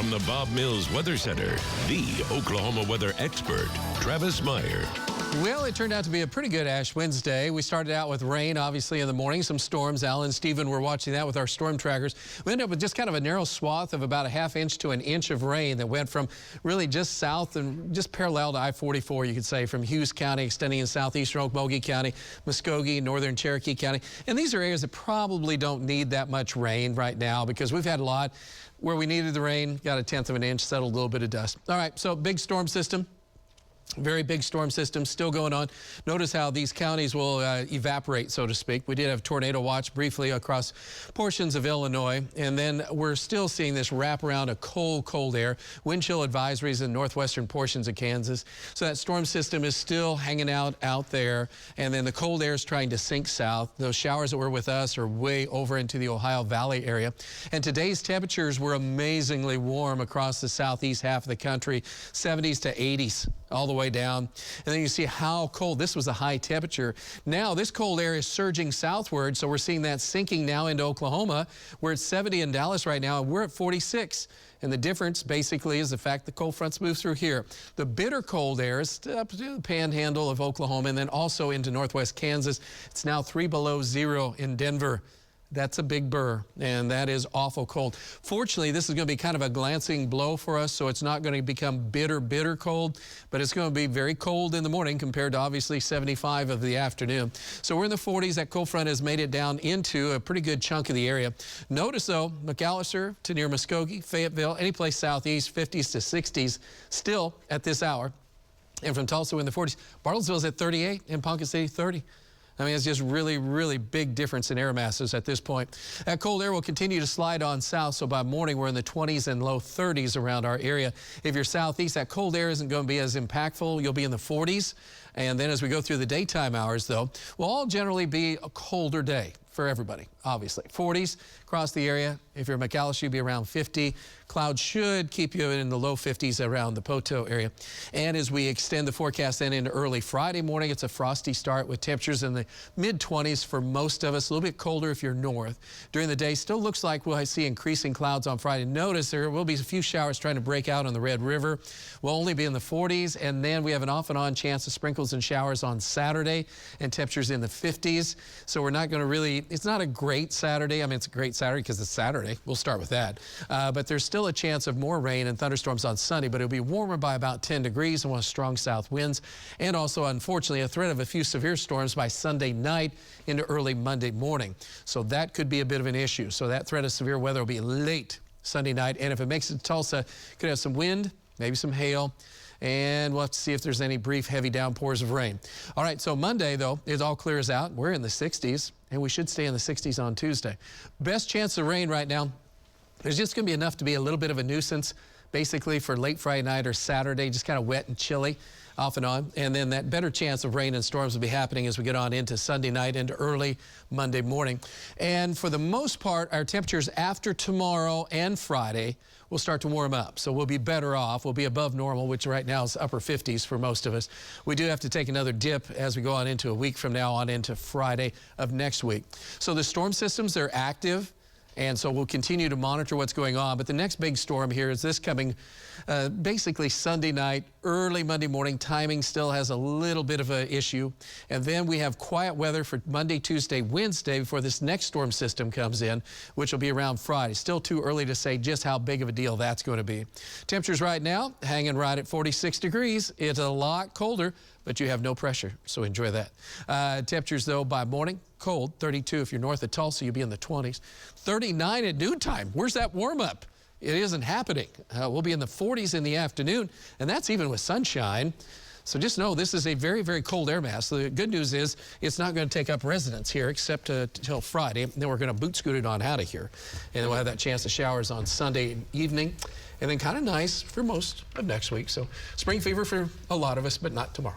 From the Bob Mills Weather Center, the Oklahoma weather expert, Travis Meyer. Well, it turned out to be a pretty good Ash Wednesday. We started out with rain, obviously, in the morning. Some storms. Al and Stephen were watching that with our storm trackers. We ended up with just kind of a narrow swath of about a ½ inch to an inch of rain that went from really just south and just parallel to I-44, you could say, from Hughes County, extending in southeastern Okmulgee County, Muskogee, northern Cherokee County. And these are areas that probably don't need that much rain right now because we've had a lot where we needed the rain, got a 1/10 of an inch, settled a little bit of dust. All right, so big storm system. Very big storm system still going on. Notice how these counties will evaporate, so to speak. We did have tornado watch briefly across portions of Illinois, and then we're still seeing this wrap around of cold air. Wind chill advisories in northwestern portions of Kansas. So that storm system is still hanging out there, and then the cold air is trying to sink south. Those showers that were with us are way over into the Ohio Valley area. And today's temperatures were amazingly warm across the southeast half of the country, 70s to 80s. All the way down. And then you see how cold. This was a high temperature. Now this cold air is surging southward, so we're seeing that sinking now into Oklahoma. We're at 70 in Dallas right now, and we're at 46. And the difference basically is the fact the cold fronts move through here. The bitter cold air is up to the panhandle of Oklahoma and then also into northwest Kansas. It's now 3 below zero in Denver. That's a big burr, and that is awful cold. Fortunately, this is going to be kind of a glancing blow for us, so it's not going to become bitter cold, but it's going to be very cold in the morning compared to obviously 75 of the afternoon. So we're in the 40s. That cold front has made it down into a pretty good chunk of the area. Notice, though, McAllister to near Muskogee, Fayetteville, any place southeast, 50s to 60s still at this hour. And from Tulsa, we're in the 40s. Bartlesville's at 38 and Ponca City, 30. I mean, it's just really big difference in air masses at this point. That cold air will continue to slide on south, so by morning we're in the 20s and low 30s around our area. If you're southeast, that cold air isn't going to be as impactful. You'll be in the 40s. And then as we go through the daytime hours, though, will all generally be a colder day for everybody, obviously. 40s across the area. If you're McAllister, you'll be around 50. Clouds should keep you in the low 50s around the Poteau area. And as we extend the forecast then into early Friday morning, it's a frosty start with temperatures in the mid-20s for most of us, a little bit colder if you're north. During the day, still looks like we'll see increasing clouds on Friday. Notice there will be a few showers trying to break out on the Red River. We'll only be in the 40s, and then we have an off and on chance of sprinkles and showers on Saturday, and temperatures in the 50s. So we're not going to really, it's not a great Saturday. I mean, it's a great Saturday because it's Saturday. We'll start with that. But there's still a chance of more rain and thunderstorms on Sunday, but it'll be warmer by about 10 degrees and we'll have strong south winds. And also, unfortunately, a threat of a few severe storms by Sunday night into early Monday morning. So that could be a bit of an issue. So that threat of severe weather will be late Sunday night. And if it makes it to Tulsa, could have some wind, maybe some hail. And we'll have to see if there's any brief heavy downpours of rain. All right, so Monday, though, it all clears out. We're in the 60s, and we should stay in the 60s on Tuesday. Best chance of rain right now, there's just going to be enough to be a little bit of a nuisance, basically for late Friday night or Saturday, just kind of wet and chilly off and on. And then that better chance of rain and storms will be happening as we get on into Sunday night into early Monday morning. And for the most part, our temperatures after tomorrow and Friday will start to warm up. So we'll be better off. We'll be above normal, which right now is upper 50s for most of us. We do have to take another dip as we go on into a week from now on into Friday of next week. So the storm systems, they're active. And so we'll continue to monitor what's going on. But the next big storm here is this coming basically Sunday night, early Monday morning. Timing still has a little bit of an issue. And then we have quiet weather for Monday, Tuesday, Wednesday before this next storm system comes in, which will be around Friday. Still too early to say just how big of a deal that's going to be. Temperatures right now hanging right at 46 degrees. It's a lot colder, but you have no pressure, so enjoy that. Temperatures, though, by morning, cold, 32 if you're north of Tulsa, you'll be in the 20s. 39 at noontime. Where's that warm-up? It isn't happening. We'll be in the 40s in the afternoon, and that's even with sunshine. So just know this is a very cold air mass. The good news is it's not going to take up residence here except until Friday. Then we're going to boot scoot it on out of here. And then we'll have that chance of showers on Sunday evening. And then kind of nice for most of next week. So spring fever for a lot of us, but not tomorrow.